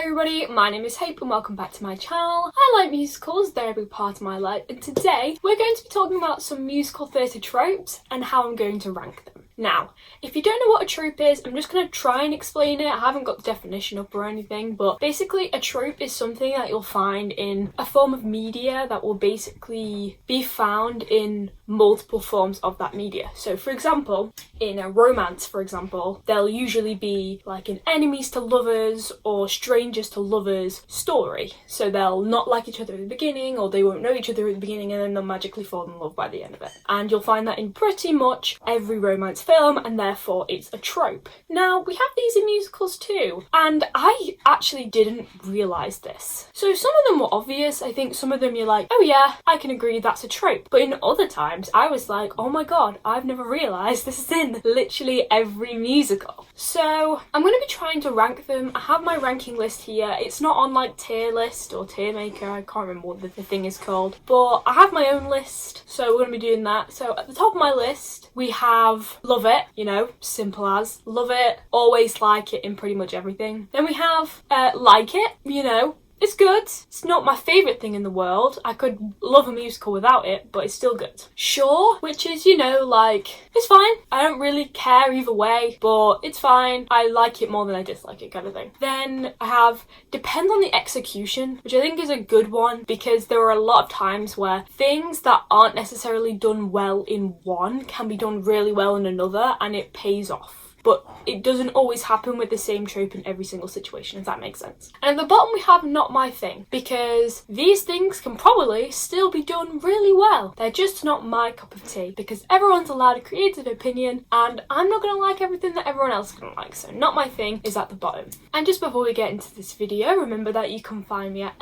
everybody, my name is Hope and welcome back to my channel. I like musicals, they're a big part of my life, and today we're going to be talking about some musical theatre tropes and how I'm going to rank them. Now, if you don't know what a trope is, I'm just going to try and explain it. I haven't got the definition up or anything, but basically a trope is something that you'll find in a form of media that will basically be found in multiple forms of that media. So for example, in a romance, for example, there'll usually be like an enemies to lovers or strangers to lovers story. So they'll not like each other at the beginning, or they won't know each other at the beginning, and then they'll magically fall in love by the end of it. And you'll find that in pretty much every romance film, and therefore it's a trope. Now, we have these in musicals too, and I actually didn't realise this. So some of them were obvious. I think some of them you're like, oh yeah, I can agree that's a trope. But in other times, I was like, oh my god, I've never realised this is in literally every musical. So I'm going to be trying to rank them. I have my ranking list here. It's not on like tier list or tier maker, I can't remember what the thing is called, but I have my own list, so we're going to be doing that. So at the top of my list, we have love it, you know, simple as love it, always like it in pretty much everything. Then we have like it, you know, it's good. It's not my favourite thing in the world. I could love a musical without it, but it's still good. Sure, which is, you know, like, it's fine. I don't really care either way, but it's fine. I like it more than I dislike it kind of thing. Then I have depend on the execution, which I think is a good one because there are a lot of times where things that aren't necessarily done well in one can be done really well in another, and it pays off. But it doesn't always happen with the same trope in every single situation, if that makes sense. And at the bottom we have not my thing, because these things can probably still be done really well. They're just not my cup of tea, because everyone's allowed a creative opinion, and I'm not going to like everything that everyone else is going to like, so not my thing is at the bottom. And just before we get into this video, remember that you can find me at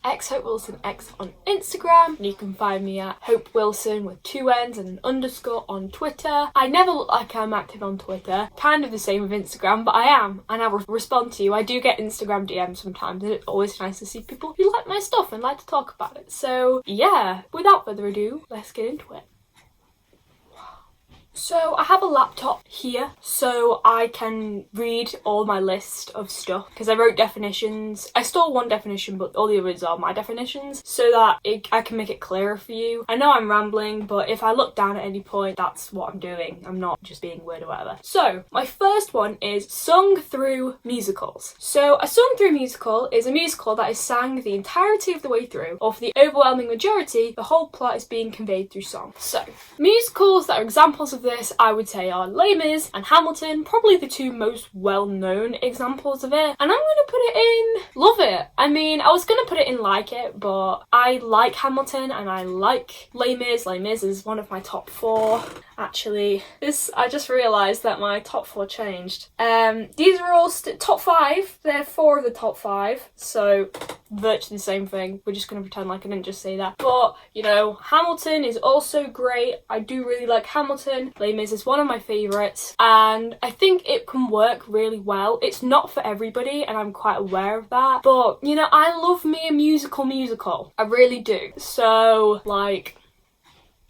xhopewilsonx on Instagram, and you can find me at Hope Wilson with 2 N's and an underscore on Twitter. I never look like I'm active on Twitter, kind of the same with Instagram, but I am, and I respond to you. I do get Instagram DMs sometimes, and it's always nice to see people who like my stuff and like to talk about it. So yeah, without further ado, let's get into it. So I have a laptop here so I can read all my list of stuff because I wrote definitions. I stole one definition, but all the others are my definitions, so that I can make it clearer for you. I know I'm rambling, but if I look down at any point, that's what I'm doing. I'm not just being weird or whatever. So my first one is sung through musicals. So a sung through musical is a musical that is sang the entirety of the way through, or for the overwhelming majority, the whole plot is being conveyed through song. So musicals that are examples of this, I would say, are Les Mis and Hamilton, probably the two most well-known examples of it. And I'm going to put it in love it. I mean, I was going to put it in like it, but I like Hamilton and I like Les Mis. Les Mis is one of my top 4. Actually, I just realised that my top 4 changed. These are all top 5. They're 4 of the top 5, so virtually the same thing. We're just going to pretend like I didn't just say that. But, you know, Hamilton is also great. I do really like Hamilton. Les Mis is one of my favourites, and I think it can work really well. It's not for everybody, and I'm quite aware of that. But, you know, I love me a musical. I really do. So, like,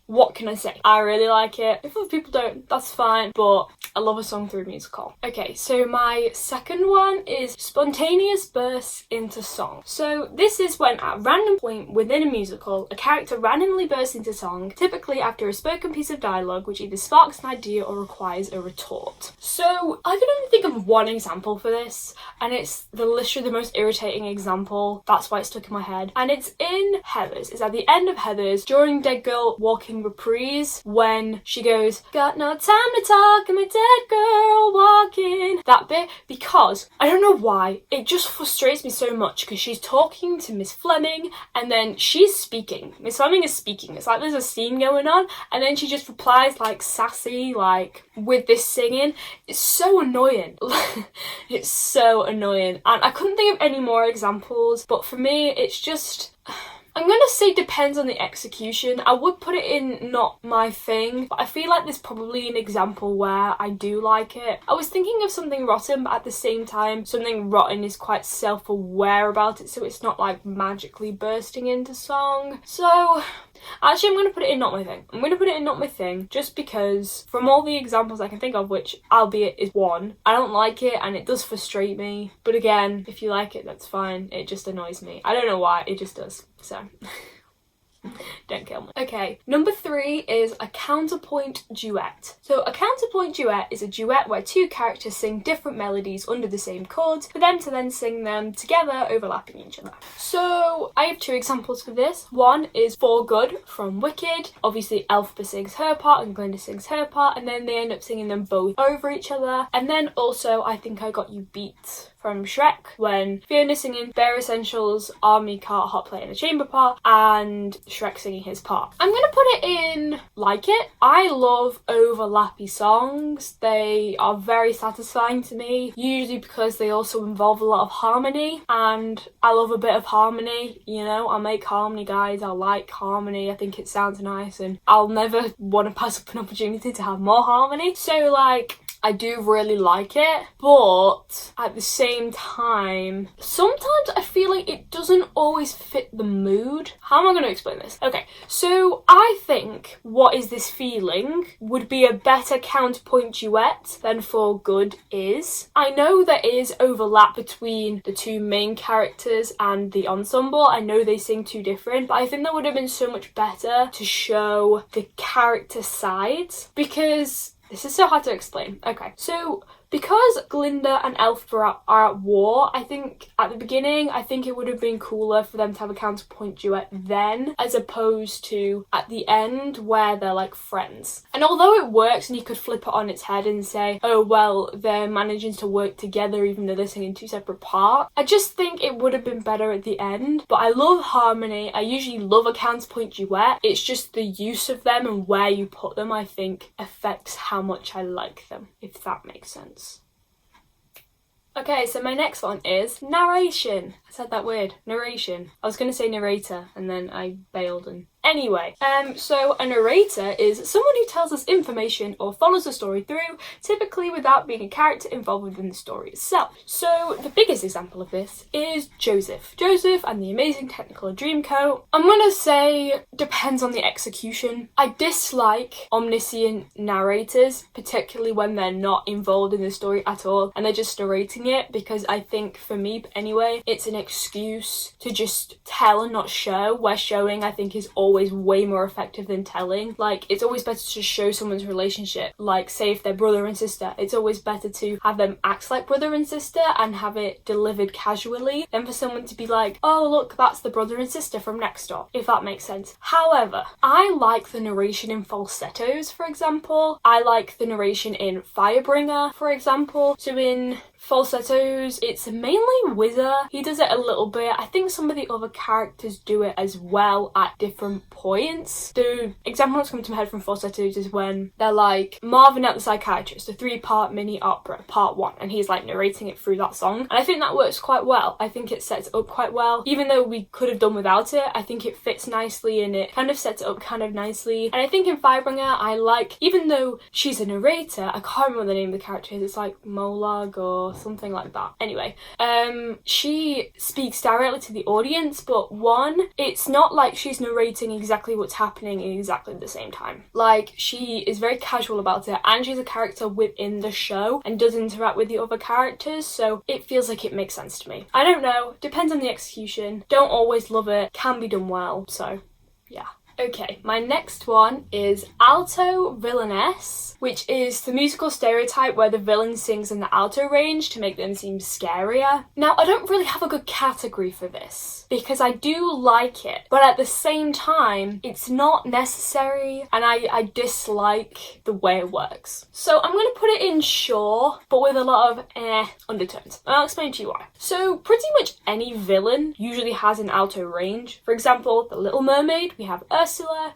what can I say? I really like it. If other people don't, that's fine, but I love a song through a musical. Okay, so my second one is spontaneous bursts into song. So this is when at a random point within a musical, a character randomly bursts into song, typically after a spoken piece of dialogue which either sparks an idea or requires a retort. So I can only think of one example for this, and it's literally the most irritating example. That's why it stuck in my head. And it's in Heathers. It's at the end of Heathers during Dead Girl Walking reprise when she goes, got no time to talk, I'm a dead girl walking. That bit, because I don't know why, it just frustrates me so much because she's talking to Miss Fleming and then she's speaking. Miss Fleming is speaking. It's like there's a scene going on and then she just replies like sassy, like with this singing. It's so annoying. It's so annoying. And I couldn't think of any more examples, but for me, it's just, I'm going to say depends on the execution. I would put it in not my thing, but I feel like there's probably an example where I do like it. I was thinking of something rotten, but at the same time, something rotten is quite self-aware about it, so it's not like magically bursting into song. So Actually, I'm going to put it in not my thing. I'm going to put it in not my thing just because from all the examples I can think of, which albeit is one, I don't like it and it does frustrate me. But again, if you like it, that's fine. It just annoys me. I don't know why, it just does. So... don't kill me. Okay, number 3 is a counterpoint duet. So a counterpoint duet is a duet where two characters sing different melodies under the same chords for them to then sing them together, overlapping each other. So I have 2 examples for this. One is For Good from Wicked. Obviously Elphaba sings her part and Glinda sings her part, and then they end up singing them both over each other. And then also I Think I Got You Beat from Shrek, when Fiona's singing Bare Essentials, Army Cart, Hot Plate and a Chamber part, and Shrek singing his part. I'm gonna put it in like it. I love overlappy songs. They are very satisfying to me, usually because they also involve a lot of harmony, and I love a bit of harmony, you know. I make harmony, guys. I like harmony. I think it sounds nice, and I'll never want to pass up an opportunity to have more harmony. So like, I do really like it, but at the same time, sometimes I feel like it doesn't always fit the mood. How am I going to explain this? Okay, so I think What Is This Feeling would be a better counterpoint duet than For Good is. I know there is overlap between the 2 main characters and the ensemble. I know they sing 2 different, but I think that would have been so much better to show the character sides, because this is so hard to explain. Okay, so because Glinda and Elphaba are at war, I think at the beginning, I think it would have been cooler for them to have a counterpoint duet then, as opposed to at the end where they're like friends. And although it works and you could flip it on its head and say, oh well, they're managing to work together even though they're singing 2 separate parts, I just think it would have been better at the end. But I love harmony. I usually love a counterpoint duet. It's just the use of them and where you put them, I think, affects how much I like them, if that makes sense. Okay, so my next one is narration. I said that weird. Narration. I was going to say narrator and then I bailed and... Anyway, so a narrator is someone who tells us information or follows the story through, typically without being a character involved within the story itself. So the biggest example of this is Joseph. Joseph and the Amazing Technicolor Dreamcoat. I'm gonna say depends on the execution. I dislike omniscient narrators, particularly when they're not involved in the story at all and they're just narrating it, because I think, for me anyway, it's an excuse to just tell and not show, where showing I think is always way more effective than telling. Like, it's always better to show someone's relationship. Like, say if they're brother and sister, it's always better to have them act like brother and sister and have it delivered casually than for someone to be like, oh look, that's the brother and sister from next door, if that makes sense. However, I like the narration in falsettos, for example. I like the narration in Firebringer, for example. So in falsettos, it's mainly Wizard. He does it a little bit. I think some of the other characters do it as well at different points. The example that's coming to my head from falsettos is when they're like Marvin at the Psychiatrist, a 3-part mini opera, part 1, and he's like narrating it through that song. And I think that works quite well. I think it sets it up quite well. Even though we could have done without it, I think it fits nicely and it kind of sets it up kind of nicely. And I think in Firebringer, I like, even though she's a narrator, I can't remember the name of the character is. It's like Molag or something like that. Anyway, she speaks directly to the audience, but one, it's not like she's narrating exactly what's happening in exactly the same time. Like, she is very casual about it, and she's a character within the show and does interact with the other characters, so it feels like it makes sense to me. I don't know, depends on the execution. Don't always love it, can be done well, so yeah. Okay, my next one is alto villanese, which is the musical stereotype where the villain sings in the alto range to make them seem scarier. Now, I don't really have a good category for this because I do like it, but at the same time, it's not necessary and I dislike the way it works. So I'm going to put it in sure, but with a lot of undertones. And I'll explain to you why. So pretty much any villain usually has an alto range. For example, The Little Mermaid, we have Ursula.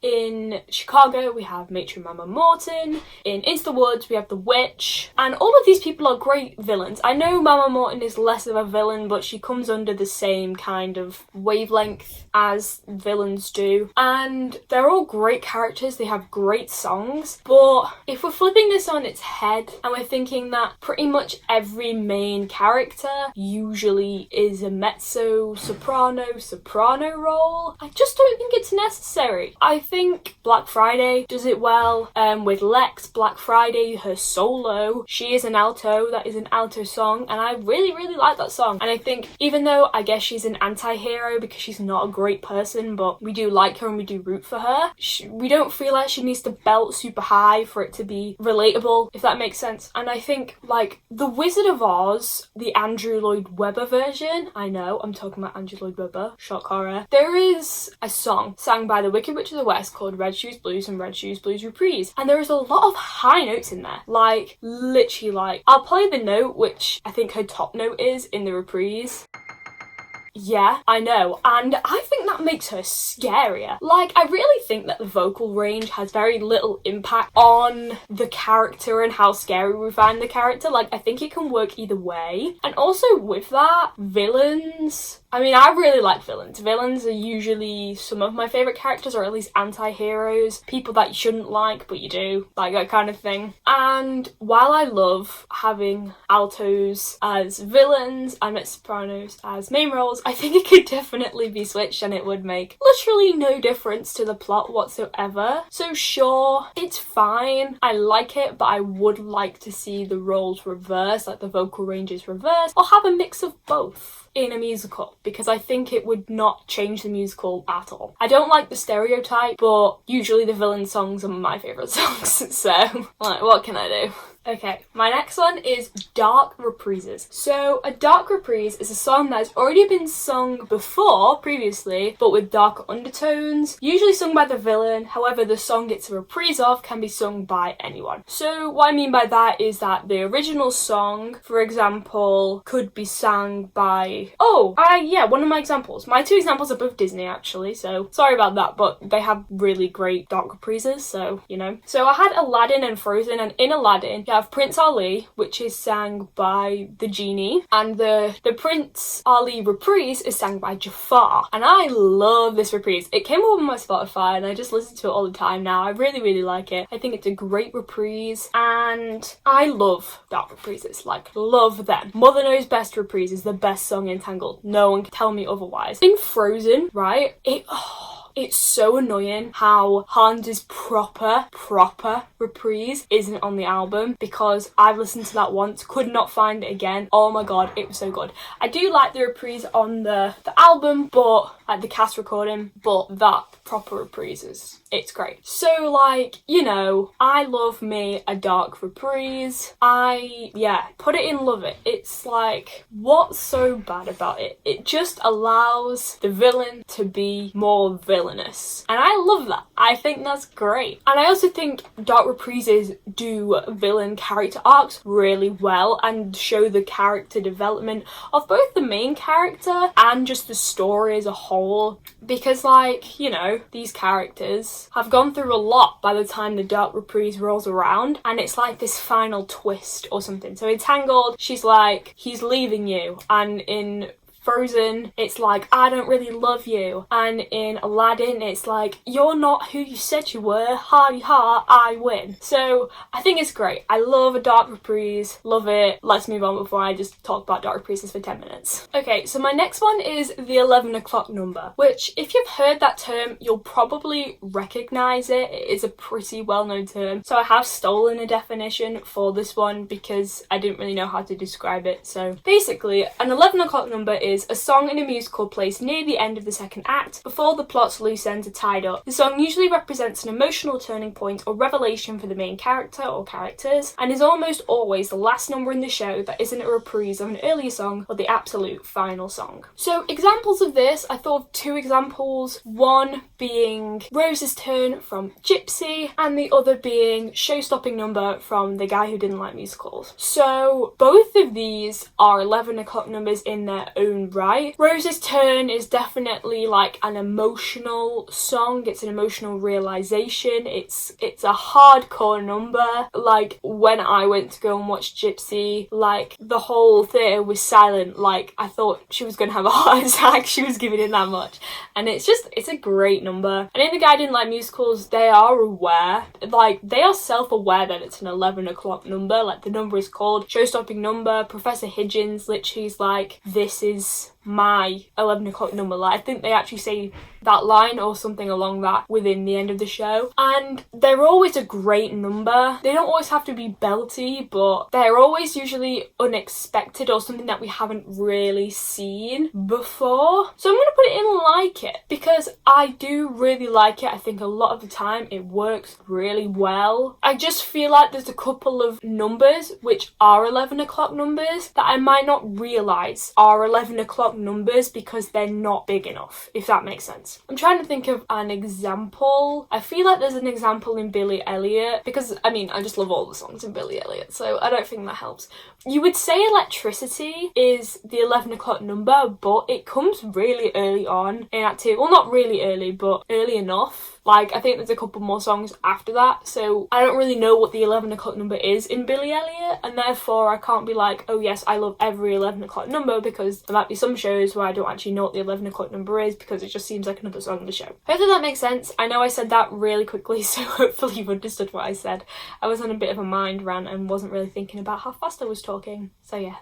In Chicago, we have Matron Mama Morton. In Into the Woods, we have the Witch. And all of these people are great villains. I know Mama Morton is less of a villain, but she comes under the same kind of wavelength as villains do. And they're all great characters. They have great songs. But if we're flipping this on its head and we're thinking that pretty much every main character usually is a mezzo, soprano role, I just don't think it's necessary. agree. I think Black Friday does it well. With Lex, Black Friday, her solo, she is an alto, that is an alto song, and I really, really like that song. And I think, even though I guess she's an anti-hero because she's not a great person, but we do like her and we do root for her, we don't feel like she needs to belt super high for it to be relatable, if that makes sense. And I think, like, The Wizard of Oz, the Andrew Lloyd Webber version, I know, I'm talking about Andrew Lloyd Webber, shock horror, there is a song sang by the Wicked Witch of the West called Red Shoes Blues and Red Shoes Blues Reprise, and there is a lot of high notes in there, like, literally, like, I'll play the note which I think her top note is in the reprise. Yeah, I know, and I think that makes her scarier. Like, I really think that the vocal range has very little impact on the character and how scary we find the character. Like, I think it can work either way. And also with that, villains, I mean, I really like villains. Villains are usually some of my favourite characters, or at least anti-heroes, people that you shouldn't like, but you do, like that kind of thing. And while I love having altos as villains and mezzo-sopranos as main roles, I think it could definitely be switched and it would make literally no difference to the plot whatsoever. So sure, it's fine, I like it, but I would like to see the roles reversed, like the vocal ranges reversed, or have a mix of both in a musical, because I think it would not change the musical at all. I don't like the stereotype, but usually the villain songs are my favourite songs, so, like, what can I do? Okay, my next one is dark reprises. So a dark reprise is a song that has already been sung before, previously, but with darker undertones, usually sung by the villain. However, the song it's a reprise of can be sung by anyone. So what I mean by that is that the original song, for example, could be sung by... one of my examples. My two examples are both Disney, actually, so sorry about that, but they have really great dark reprises, so, you know. So I had Aladdin and Frozen, and in Aladdin, you have Prince Ali, which is sang by the genie, and the Prince Ali reprise is sang by Jafar, and I love this reprise. It came up on my Spotify and I just listen to it all the time now. I really, really like it. I think it's a great reprise, and I love dark reprises, like, love them. Mother Knows Best reprise is the best song in Tangled. No one can tell me otherwise. In Frozen, right, it's so annoying how Hans' proper reprise isn't on the album, because I've listened to that once, could not find it again. Oh my god, it was so good. I do like the reprise on the album, but like the cast recording, but that proper reprises, it's great. So, like, you know, I love me a dark reprise. Put it in, love it. It's like, what's so bad about it? It just allows the villain to be more villainous, and I love that. I think that's great. And I also think dark reprises do villain character arcs really well and show the character development of both the main character and just the story as a whole, because, like, you know, these characters have gone through a lot by the time the dark reprise rolls around, and it's like this final twist or something. So in Tangled, she's like, he's leaving you, and in Frozen, it's like, I don't really love you, and in Aladdin, it's like, you're not who you said you were, hardy ha, I win. So I think it's great. I love a dark reprise, love it. Let's move on before I just talk about dark reprises for 10 minutes. Okay, so my next one is the 11 o'clock number, which, if you've heard that term, you'll probably recognise it. It is a pretty well-known term, so I have stolen a definition for this one because I didn't really know how to describe it. So basically, an 11 o'clock number is a song in a musical placed near the end of the second act, before the plot's loose ends are tied up. The song usually represents an emotional turning point or revelation for the main character or characters, and is almost always the last number in the show that isn't a reprise of an earlier song or the absolute final song. So examples of this, I thought of two examples, one being Rose's Turn from Gypsy, and the other being Show-Stopping Number from The Guy Who Didn't Like Musicals. So both of these are 11 o'clock numbers in their own right. Rose's Turn is definitely like an emotional song. It's an emotional realization. It's a hardcore number. Like, when I went to go and watch Gypsy, like, the whole theatre was silent. Like, I thought she was gonna have a heart attack. She was giving it that much. And it's a great number. And in The Guy Who Didn't Like Musicals, they are aware, like, they are self-aware that it's an 11 o'clock number. Like, the number is called Show-Stopping Number. Professor Higgins literally is like, this is my 11 o'clock number. Like, I think they actually say that line or something along that within the end of the show. And they're always a great number. They don't always have to be belty, but they're always usually unexpected or something that we haven't really seen before. So I'm going to put it in like it because I do really like it. I think a lot of the time it works really well. I just feel like there's a couple of numbers which are 11 o'clock numbers that I might not realise are 11 o'clock numbers because they're not big enough, if that makes sense. I'm trying to think of an example. I feel like there's an example in Billy Elliot because, I mean, I just love all the songs in Billy Elliot, so I don't think that helps. You would say Electricity is the 11 o'clock number, but it comes really early on in Act 2. Well, not really early, but early enough. Like, I think there's a couple more songs after that, so I don't really know what the 11 o'clock number is in Billy Elliot, and therefore I can't be like, oh yes, I love every 11 o'clock number, because there might be some shows where I don't actually know what the 11 o'clock number is, because it just seems like another song on the show. Hopefully that makes sense. I know I said that really quickly, so hopefully you've understood what I said. I was on a bit of a mind rant and wasn't really thinking about how fast I was talking, so yeah.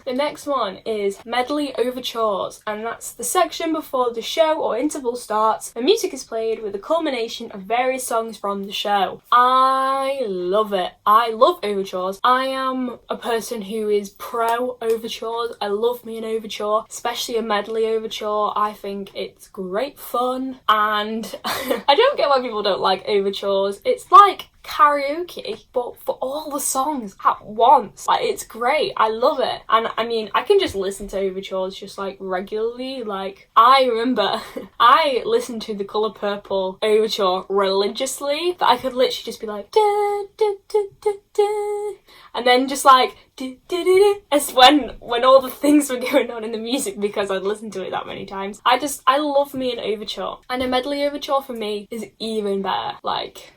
The next one is medley overtures, and that's the section before the show or interval starts. The music is played with a culmination of various songs from the show. I love it. I love overtures. I am a person who is pro overtures. I love me an overture, especially a medley overture. I think it's great fun, and I don't get why people don't like overtures. It's like karaoke, but for all the songs at once. Like, it's great. I love it. And I mean, I can just listen to overtures just like regularly. Like, I remember I listened to the Colour Purple overture religiously, that I could literally just be like da, da, da, da, da, and then just like da, da, da, da, as when all the things were going on in the music, because I'd listened to it that many times. I love me an overture, and a medley overture for me is even better. Like,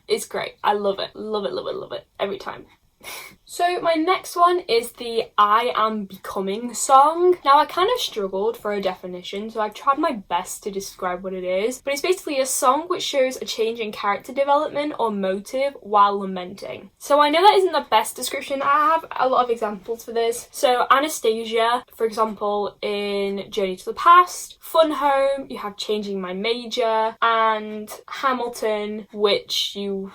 it's great. I love it. Love it, love it, love it. Every time. So my next one is the I Am Becoming song. Now, I kind of struggled for a definition, so I've tried my best to describe what it is, but it's basically a song which shows a change in character development or motive while lamenting. So I know that isn't the best description. I have a lot of examples for this. So Anastasia, for example, in Journey to the Past, Fun Home, you have Changing My Major, and Hamilton, which you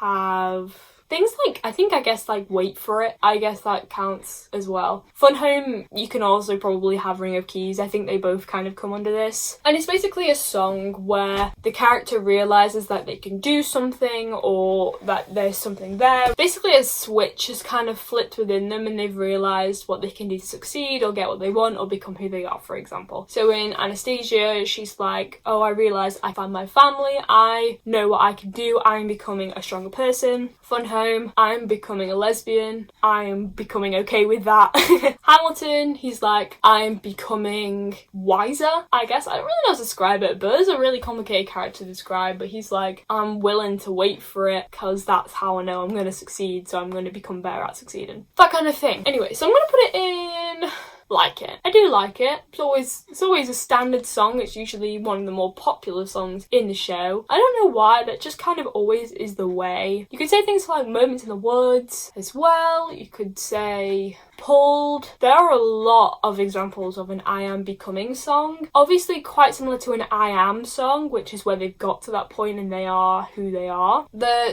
have things like, I guess like Wait For It, I guess that counts as well. Fun Home, you can also probably have Ring of Keys. I think they both kind of come under this. And it's basically a song where the character realises that they can do something, or that there's something there. Basically a switch has kind of flipped within them, and they've realised what they can do to succeed or get what they want or become who they are, for example. So in Anastasia, she's like, oh, I realised I found my family, I know what I can do, I'm becoming a stronger person. Fun Home, I'm becoming a lesbian, I'm becoming okay with that. Hamilton, he's like, I'm becoming wiser, I guess. I don't really know how to describe it, but it's a really complicated character to describe, but he's like, I'm willing to wait for it because that's how I know I'm going to succeed, so I'm going to become better at succeeding. That kind of thing. Anyway, so I'm going to put it in like it. I do like it. It's always a standard song. It's usually one of the more popular songs in the show. I don't know why, that just kind of always is the way. You could say things like Moments in the Woods as well. You could say Pulled. There are a lot of examples of an I Am Becoming song. Obviously quite similar to an I Am song, which is where they've got to that point and they are who they are.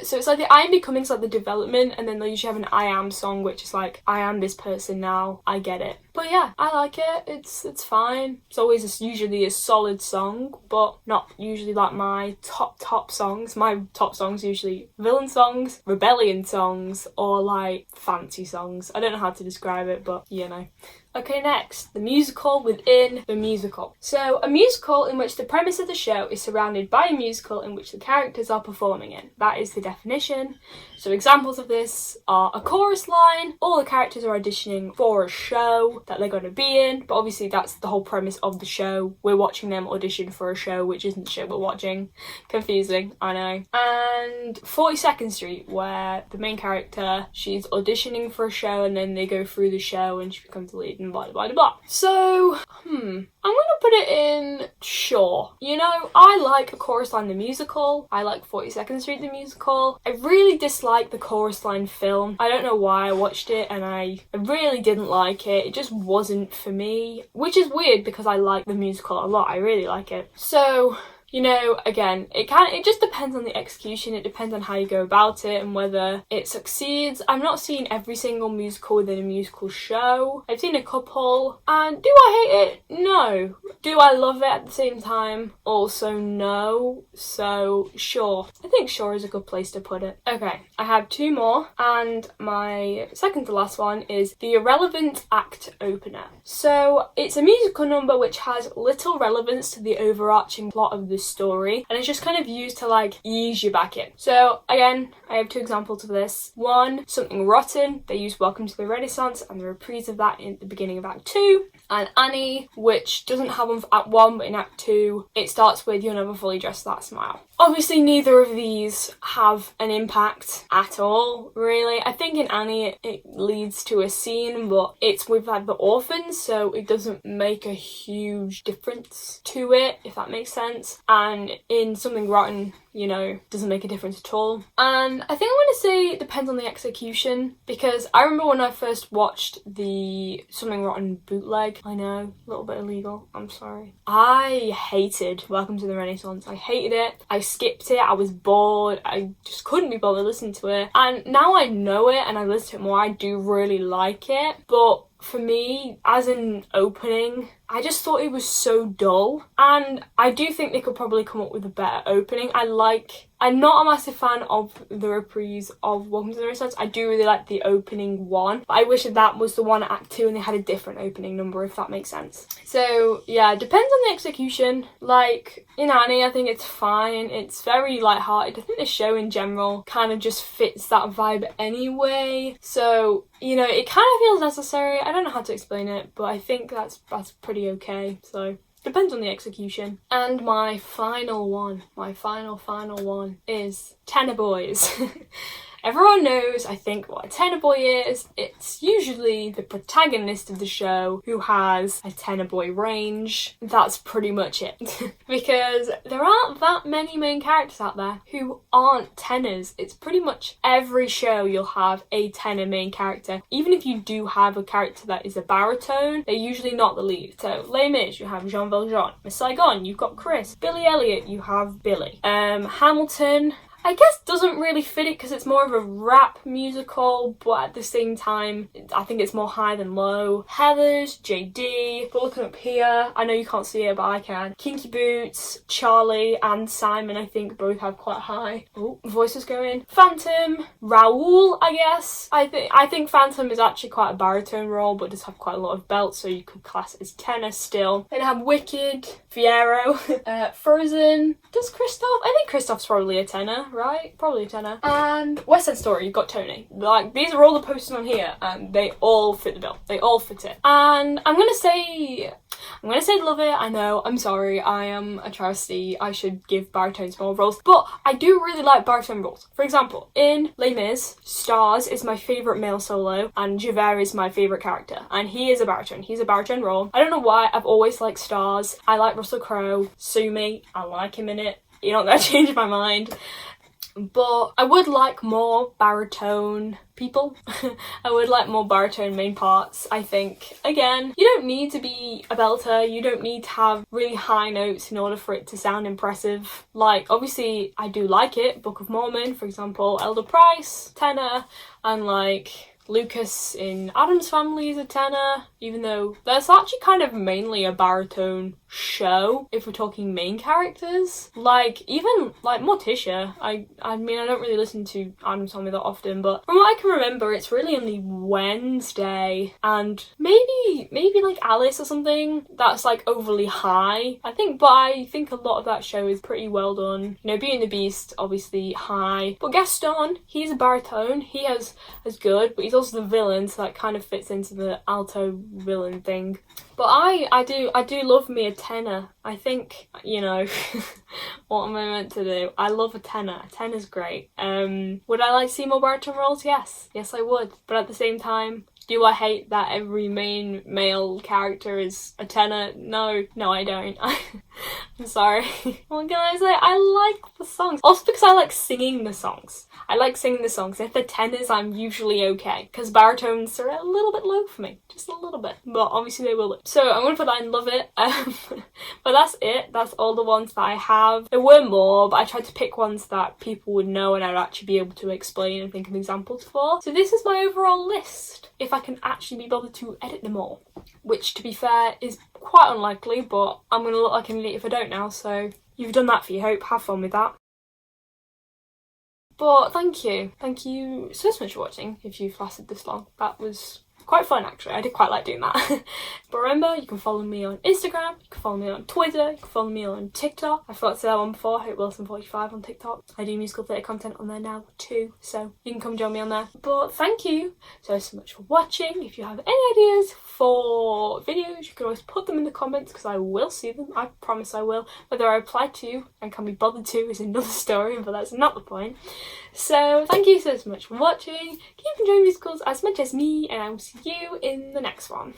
So it's like the I Am Becoming is like the development, and then they usually have an I Am song, which is like, I am this person now, I get it. But yeah, I like it. It's fine. It's always usually a solid song, but not usually like my top songs. My top songs are usually villain songs, rebellion songs, or like fancy songs. I don't know how to describe it, but you know. Okay, next, the musical within the musical. So, a musical in which the premise of the show is surrounded by a musical in which the characters are performing in. That is the definition. So, examples of this are a chorus line, all the characters are auditioning for a show that they're going to be in, but obviously that's the whole premise of the show. We're watching them audition for a show which isn't the show we're watching. Confusing, I know. And 42nd Street, where the main character, she's auditioning for a show and then they go through the show and she becomes the lead. and blah blah blah. So, I'm gonna put it in sure. You know, I like A Chorus Line the musical. I like 42nd Street the musical. I really dislike the Chorus Line film. I don't know why. I watched it and I really didn't like it. It just wasn't for me, which is weird because I like the musical a lot. I really like it. So, you know, again, it just depends on the execution. It depends on how you go about it and whether it succeeds. I've not seen every single musical within a musical show. I've seen a couple, and do I hate it? No. Do I love it at the same time? Also no. So sure. I think sure is a good place to put it. Okay, I have two more, and my second to last one is The Irrelevant Act Opener. So it's a musical number which has little relevance to the overarching plot of the story, and it's just kind of used to like ease you back in. So again, I have two examples of this. One, Something Rotten. They use Welcome to the Renaissance and the reprise of that in the beginning of Act 2. And Annie, which doesn't have one for Act 1, but in Act 2 it starts with You'll Never Fully Dress That Smile. Obviously neither of these have an impact at all, really. I think in Annie it leads to a scene, but it's with like the orphans, so it doesn't make a huge difference to it, if that makes sense. And in Something Rotten, you know, doesn't make a difference at all. And I think I'm going to say it depends on the execution, because I remember when I first watched the Something Rotten bootleg, I know, a little bit illegal, I'm sorry. I hated Welcome to the Renaissance. I hated it. I skipped it. I was bored. I just couldn't be bothered listening to it. And now I know it and I listen to it more, I do really like it. But for me, as an opening, I just thought it was so dull, and I do think they could probably come up with a better opening. I'm not a massive fan of the reprise of Welcome to the Renaissance. I do really like the opening one, but I wish that was the one at Act 2 and they had a different opening number, if that makes sense. So yeah, it depends on the execution. Like in Annie, I think it's fine. It's very lighthearted. I think the show in general kind of just fits that vibe anyway. So, you know, it kind of feels necessary. I don't know how to explain it, but I think that's pretty okay. So depends on the execution. And my final one is Tenor Boys. Everyone knows, I think, what a tenor boy is. It's usually the protagonist of the show who has a tenor boy range. That's pretty much it. Because there aren't that many main characters out there who aren't tenors. It's pretty much every show you'll have a tenor main character. Even if you do have a character that is a baritone, they're usually not the lead. So, Les Mis, you have Jean Valjean. Miss Saigon, you've got Chris. Billy Elliot, you have Billy. Hamilton, I guess doesn't really fit it because it's more of a rap musical, but at the same time, I think it's more high than low. Heathers, JD, but looking up here, I know you can't see it, but I can. Kinky Boots, Charlie, and Simon, I think both have quite high. Oh, voices going. Phantom, Raoul, I guess. I think Phantom is actually quite a baritone role, but does have quite a lot of belts, so you could class it as tenor still. Then I have Wicked, Fiero, Frozen. Does Kristoff? I think Kristoff's probably a tenor, right? Probably a tenor. And West Side Story, you've got Tony. Like, these are all the posters on here, and they all fit the bill. They all fit it. And I'm gonna say love it. I know, I'm sorry, I am a travesty. I should give baritones more roles, but I do really like baritone roles. For example, in Les Mis, Stars is my favourite male solo, and Javert is my favourite character, and he is a baritone. He's a baritone role. I don't know why, I've always liked Stars. I like Russell Crowe. Sue me, I like him in it. You're not gonna change my mind. But I would like more baritone people. I would like more baritone main parts, I think. Again, you don't need to be a belter, you don't need to have really high notes in order for it to sound impressive. Like, obviously, I do like it. Book of Mormon, for example, Elder Price, tenor, and like Lucas in Addams Family is a tenor, even though that's actually kind of mainly a baritone show if we're talking main characters. Like, even like Morticia, I mean, I don't really listen to Addams Family that often, but from what I can remember, it's really only Wednesday and maybe like Alice or something that's like overly high. I think a lot of that show is pretty well done. You know, Beauty and the Beast, obviously high, but Gaston, he's a baritone. He has good, but he's also the villain, so that kind of fits into the alto villain thing. But I do love me a tenor. I think, you know, what am I meant to do? I love a tenor. A tenor's great. Would I like to see more baritone roles? Yes. Yes, I would. But at the same time, Do I hate that every main male character is a tenor? No, I don't. I'm sorry. What can I say? I like the songs. Also because I like singing the songs. I like singing the songs. If they're tenors, I'm usually okay. Because baritones are a little bit low for me. Just a little bit. But obviously they will. So I'm going to put that in Love It. But that's it. That's all the ones that I have. There were more, but I tried to pick ones that people would know and I'd actually be able to explain and think of examples for. So this is my overall list. If I can actually be bothered to edit them all. Which, to be fair, is quite unlikely, but I'm going to look like an idiot if I don't now, so you've done that for your hope. Have fun with that. But thank you so much for watching if you've lasted this long. That was quite fun actually, I did quite like doing that. But remember, you can follow me on Instagram, you can follow me on Twitter, you can follow me on TikTok. I forgot to say that one before, HopeWilson45 on TikTok. I do musical theatre content on there now too, so you can come join me on there. But thank you so much for watching. If you have any ideas for videos, you can always put them in the comments because I will see them, I promise I will. Whether I reply to and can be bothered to is another story, but that's not the point. So thank you so much for watching. Keep enjoying musicals as much as me, and I will see you in the next one.